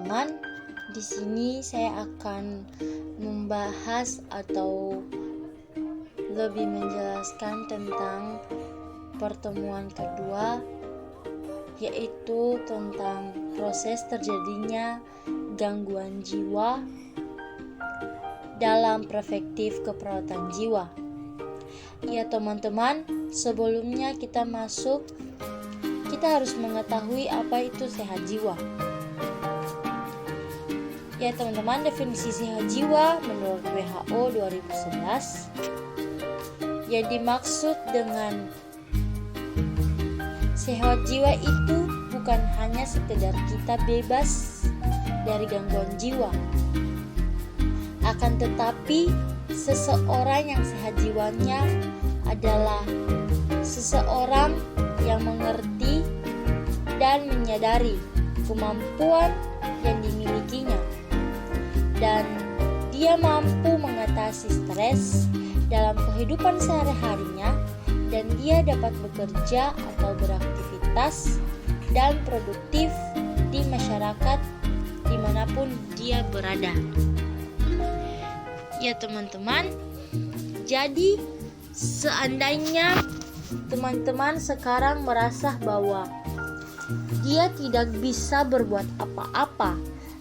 teman-teman, di sini saya akan membahas atau lebih menjelaskan tentang pertemuan kedua, yaitu tentang proses terjadinya gangguan jiwa dalam perspektif keperawatan jiwa. Ya teman-teman, sebelumnya kita harus mengetahui apa itu sehat jiwa. Ya teman-teman, definisi sehat jiwa menurut WHO 2011 yang dimaksud dengan sehat jiwa itu bukan hanya sekedar kita bebas dari gangguan jiwa, akan tetapi seseorang yang sehat jiwanya adalah seseorang yang mengerti dan menyadari kemampuan yang dimilikinya, dan dia mampu mengatasi stres dalam kehidupan sehari-harinya, dan dia dapat bekerja atau beraktivitas dan produktif di masyarakat dimanapun dia berada. Ya teman-teman, jadi seandainya teman-teman sekarang merasa bahwa dia tidak bisa berbuat apa-apa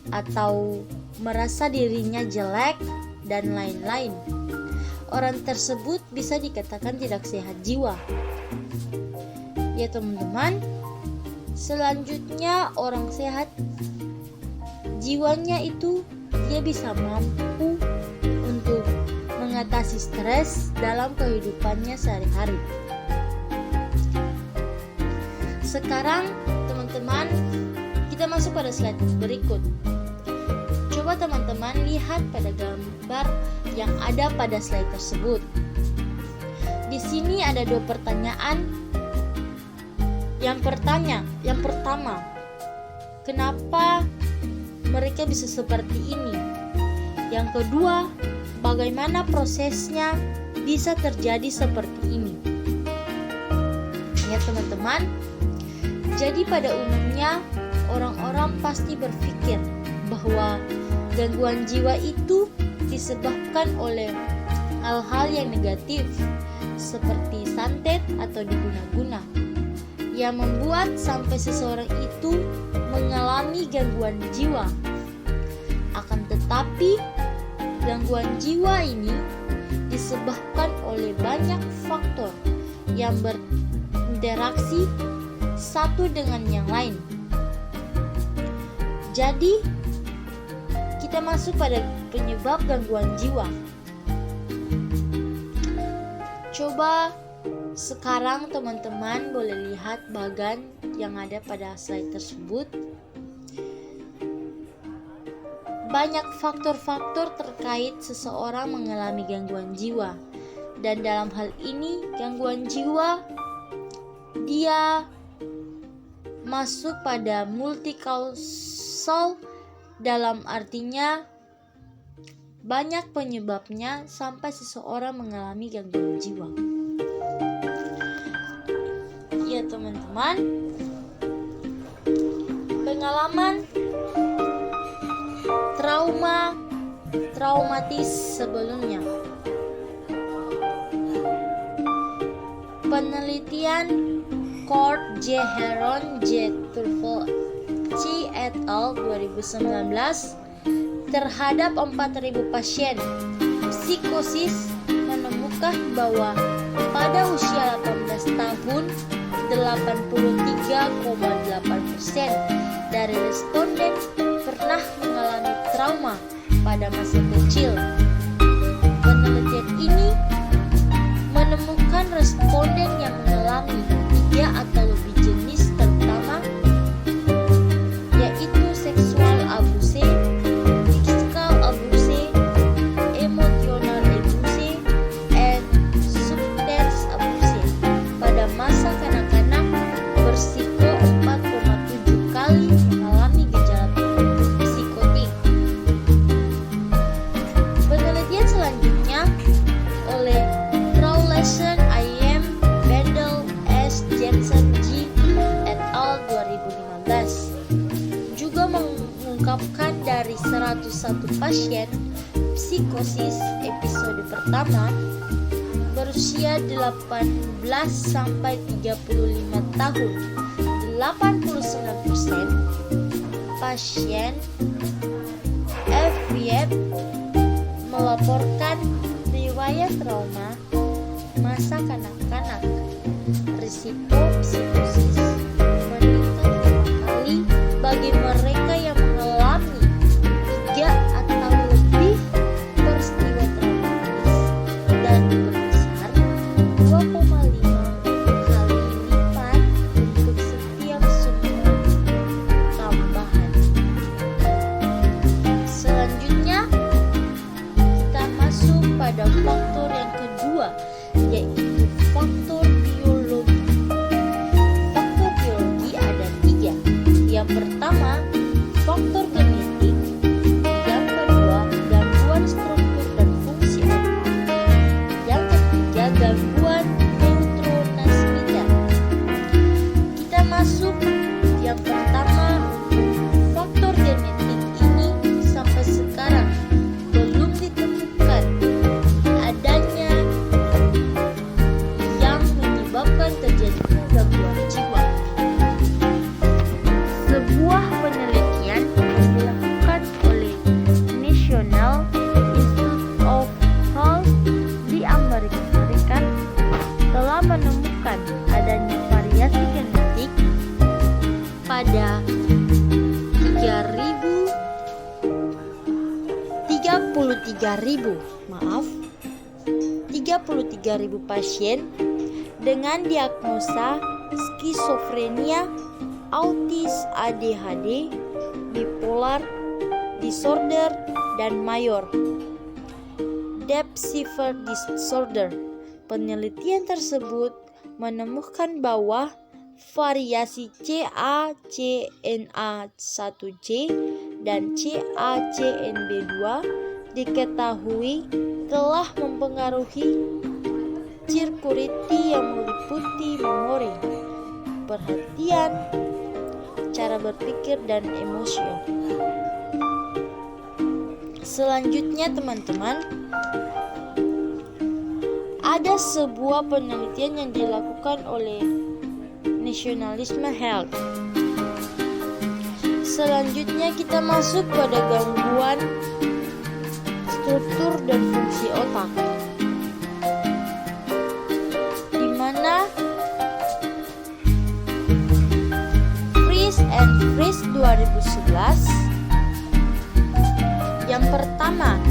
atau merasa dirinya jelek dan lain-lain, orang tersebut bisa dikatakan tidak sehat jiwa. Ya teman-teman, selanjutnya orang sehat jiwanya itu dia bisa mampu untuk mengatasi stres dalam kehidupannya sehari-hari. Sekarang teman-teman, kita masuk pada slide berikut. Coba teman-teman lihat pada gambar yang ada pada slide tersebut. Di sini ada dua pertanyaan. Yang pertama, kenapa mereka bisa seperti ini? Yang kedua, bagaimana prosesnya bisa terjadi seperti ini? Ya teman-teman, jadi pada umumnya orang-orang pasti berpikir bahwa gangguan jiwa itu disebabkan oleh hal-hal yang negatif seperti santet atau diguna-guna yang membuat sampai seseorang itu mengalami gangguan jiwa. Akan tetapi gangguan jiwa ini disebabkan oleh banyak faktor yang berinteraksi satu dengan yang lain. Jadi kita masuk pada penyebab gangguan jiwa. Coba sekarang teman-teman boleh lihat bagan yang ada pada slide tersebut. Banyak faktor-faktor terkait seseorang mengalami gangguan jiwa, dan dalam hal ini gangguan jiwa dia masuk pada multi-causal, dalam artinya banyak penyebabnya sampai seseorang mengalami gangguan jiwa. Ya teman-teman, pengalaman traumatis sebelumnya. Penelitian Court J. Heron J. Turfalci et al. 2019 terhadap 4.000 pasien psikosis menemukan bahwa pada usia 18 tahun 83,8% dari responden pernah mengalami trauma pada masa kecil. Penelitian ini menemukan responden yang mengalami 3 atau lebih jenis terutama, yaitu seksual abuse, physical abuse, emotional abuse, and substance abuse pada masa kanak-kanak berisiko 4,7 kali mengalami gejala psikotik. Penelitian selanjutnya oleh Traulessen, IM, Bendel, S. pasien psikosis episode pertama berusia 18 sampai 35 tahun. 89% pasien FVF melaporkan riwayat trauma masa kanak-kanak. Risiko psikosis meningkat 5 kali bagi mereka yang mengalami 3 atau lebih peristiwa traumatis dan berbesar 2,5 kali lipat untuk setiap sumber tambahan. Selanjutnya kita masuk pada faktor yang kedua, yaitu faktor biologi. Faktor biologi ada 3. Yang pertama, faktor genetik. Yang kedua, gangguan struktur dan fungsi otak. Yang ketiga, gangguan neurotransmitter. Kita masuk yang pertama, faktor genetik ini sampai sekarang belum ditemukan adanya yang menyebabkan terjadinya gangguan jiwa. Sebuah penelitian yang dilakukan oleh National Institute of Health di Amerika Serikat telah menemukan adanya variasi genetik pada 33.000 pasien dengan diagnosa skizofrenia, autis, ADHD, bipolar disorder, dan mayor depressive disorder. Penelitian tersebut menemukan bahwa variasi CACNA1C dan CACNB2 diketahui telah mempengaruhi circuity yang meliputi memori, perhatian, cara berpikir, dan emosi. Selanjutnya teman-teman, ada sebuah penelitian yang dilakukan oleh Nationalism Health. Selanjutnya kita masuk pada gangguan struktur dan fungsi otak, di mana Fries and Fries 2011. Yang pertama,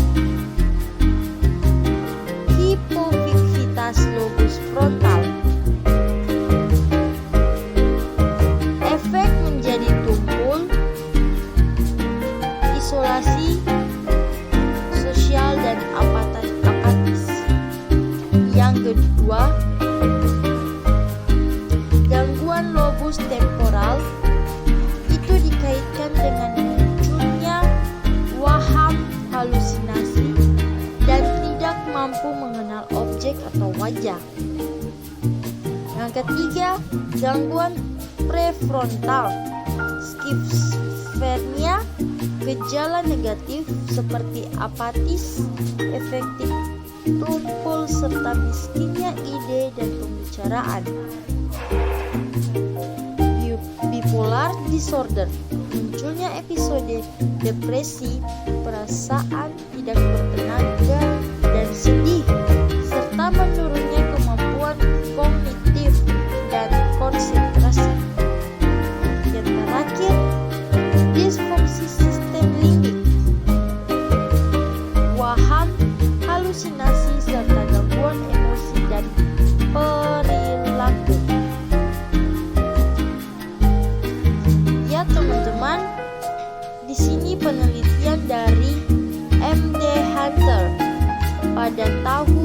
hipoaktivitas lobus frontal. Efek menjadi tumpul, isolasi sosial, dan apatis. Yang kedua, gangguan lobus temporal. Itu dikaitkan dengan munculnya waham halusinasi dan tidak mampu mengenal objek atau wajah. Yang ketiga, gangguan prefrontal. Skizofrenia, gejala negatif seperti apatis, efektif tumpul, serta miskinnya ide dan pembicaraan. Bipolar disorder, munculnya episode depresi, perasaan tidak bertenaga dan sedih, serta menurunnya kemampuan kognitif dan konsentrasi. Yang terakhir, disfungsi sistem limbik, waham, halusinasi, serta gangguan emosi dan perilaku. Ya teman-teman, di sini penelitian dari MD Hunter pada tahun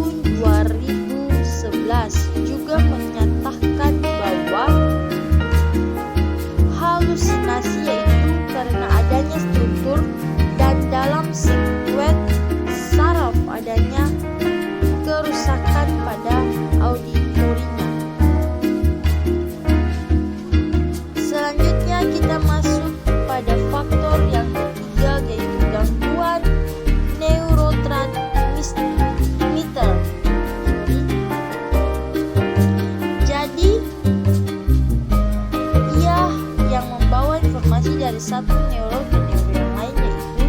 satu neuron ke neuron yang lain, yaitu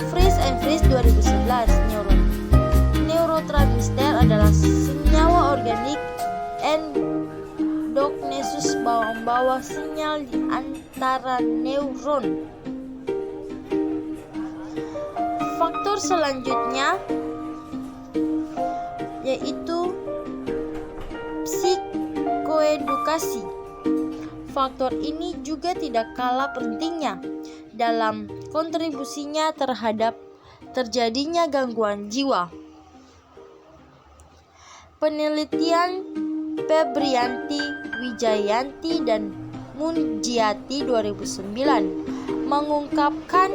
Fries and Fries 2011. Neurotransmitter adalah senyawa organik endognesus membawa sinyal di antara neuron. Faktor selanjutnya yaitu psikoedukasi. Faktor ini juga tidak kalah pentingnya dalam kontribusinya terhadap terjadinya gangguan jiwa. Penelitian Febrianti, Wijayanti, dan Munjiati 2009 mengungkapkan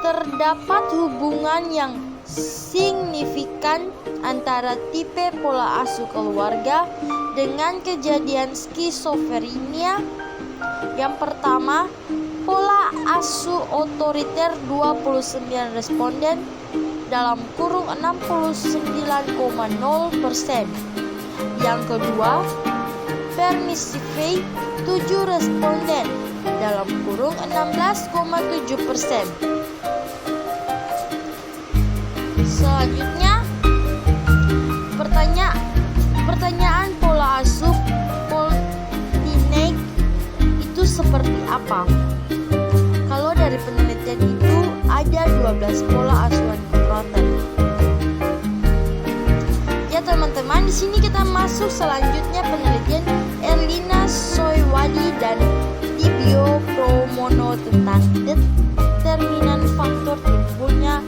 terdapat hubungan yang signifikan antara tipe pola asuh keluarga dengan kejadian skizofrenia. Yang pertama, pola asuh otoriter 29 responden dalam kurung 69,0%. Yang kedua, permissive 7 responden dalam kurung 16,7%. Selanjutnya, pertanyaan pola asuh Poltinek itu seperti apa? Kalau dari penelitian itu ada 12 pola asuhan kekuatan. Ya teman-teman, di sini kita masuk selanjutnya penelitian Erlina Soywadi dan Tibio Promono tentang determinan faktor timbulnya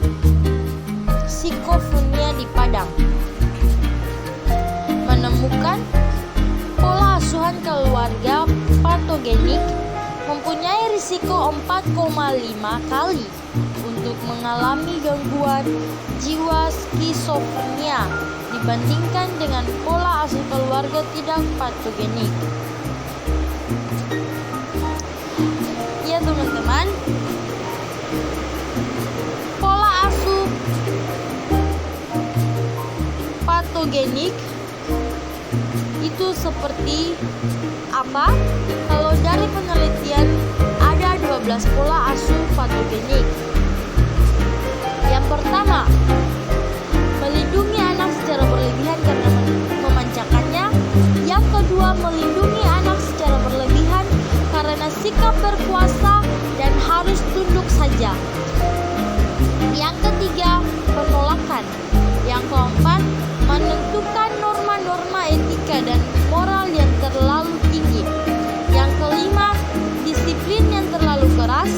psikofrenia di Padang. Menemukan pola asuhan keluarga patogenik mempunyai risiko 4,5 kali untuk mengalami gangguan jiwa skizofrenia dibandingkan dengan pola asuh keluarga tidak patogenik. Ya teman-teman, pola asuh patogenik itu seperti apa? Kalau dari penelitian ada 12 pola asuh patogenik. Yang pertama, melindungi anak secara berlebihan karena memanjakannya. Yang kedua, melindungi anak secara berlebihan karena sikap berkuasa dan harus tunduk saja. Yang ketiga, penolakan. Yang keempat, menentukan norma-norma etika dan moral yang terlalu tinggi. Yang kelima, disiplin yang terlalu keras.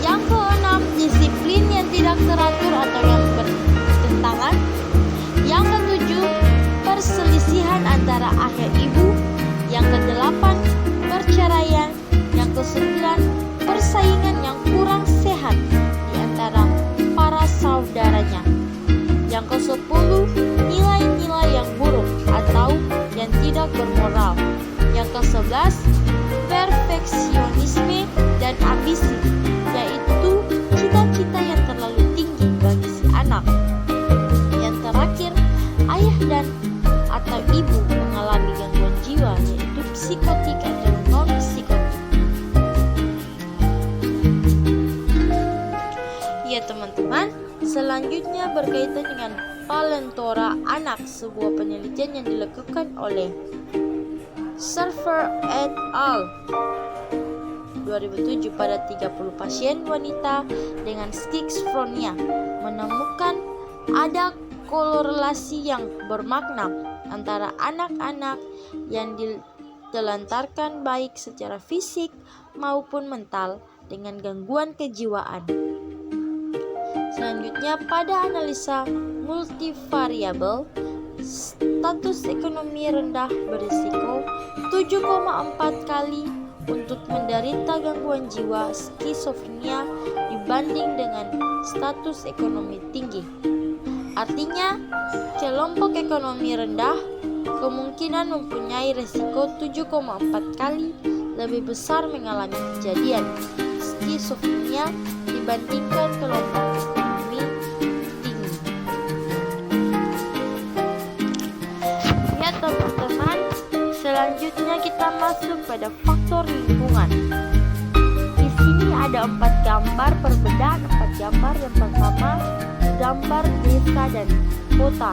Yang keenam, disiplin yang tidak teratur atau yang bertentangan. Yang ketujuh, perselisihan antara ayah ibu. Yang kedelapan, perceraian. Yang kesembilan, persaingan yang kurang sehat di antara para saudaranya. Yang ke-10, nilai-nilai yang buruk atau yang tidak bermoral. Yang ke-11, perfeksionisme dan ambisi, yaitu cita-cita yang terlalu tinggi bagi si anak. Yang terakhir, ayah dan atau ibu mengalami gangguan jiwa, yaitu psikotik atau non-psikotik. Ya teman-teman, selanjutnya berkaitan dengan Palentora anak, sebuah penelitian yang dilakukan oleh Server et al. 2007 pada 30 pasien wanita dengan skizofrenia menemukan ada korelasi yang bermakna antara anak-anak yang ditelantarkan baik secara fisik maupun mental dengan gangguan kejiwaan. Selanjutnya, pada analisa multivariabel, status ekonomi rendah berisiko 7,4 kali untuk menderita gangguan jiwa skizofrenia dibanding dengan status ekonomi tinggi. Artinya, kelompok ekonomi rendah kemungkinan mempunyai risiko 7,4 kali lebih besar mengalami kejadian skizofrenia dibandingkan kelompok ekonomi tinggi. Ya teman-teman, selanjutnya kita masuk pada faktor lingkungan. Di sini ada 4 gambar perbedaan 4 gambar. Yang pertama, gambar desa dan kota.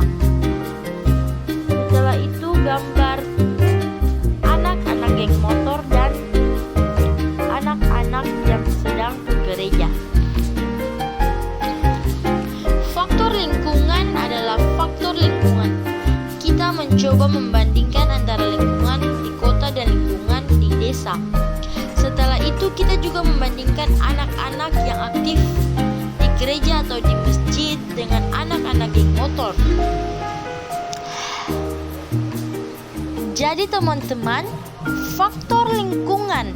Setelah itu gambar anak-anak geng motor dan anak-anak yang sedang ke gereja. Faktor lingkungan adalah faktor lingkungan. Kita mencoba membandingkan antara lingkungan di kota dan lingkungan di desa. Setelah itu kita juga membandingkan anak-anak yang aktif di gereja atau di masjid dengan anak-anak geng motor. Jadi teman-teman, faktor lingkungan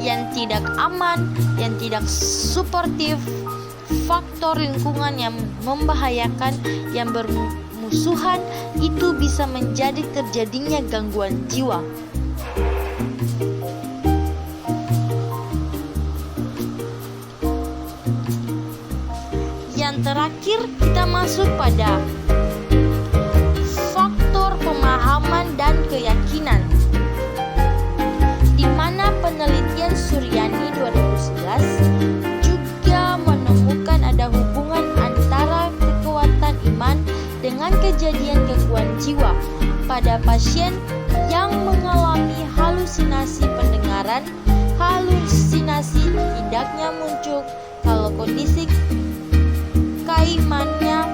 yang tidak aman, yang tidak suportif, faktor lingkungan yang membahayakan, yang bermusuhan, itu bisa menjadi terjadinya gangguan jiwa. Yang terakhir, kita masuk pada faktor pemahaman dan keyakinan, di mana penelitian Suryani 2011 juga menemukan ada hubungan antara kekuatan iman dengan kejadian gangguan jiwa pada pasien yang mengalami halusinasi pendengaran. Halusinasi tidaknya muncul kalau kondisi keimanannya